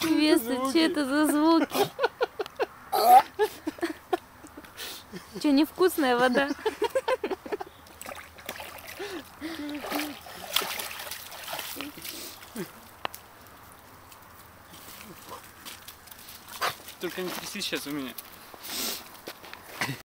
Веса, что это за звуки? Что, невкусная вода? Только не тряси сейчас у меня.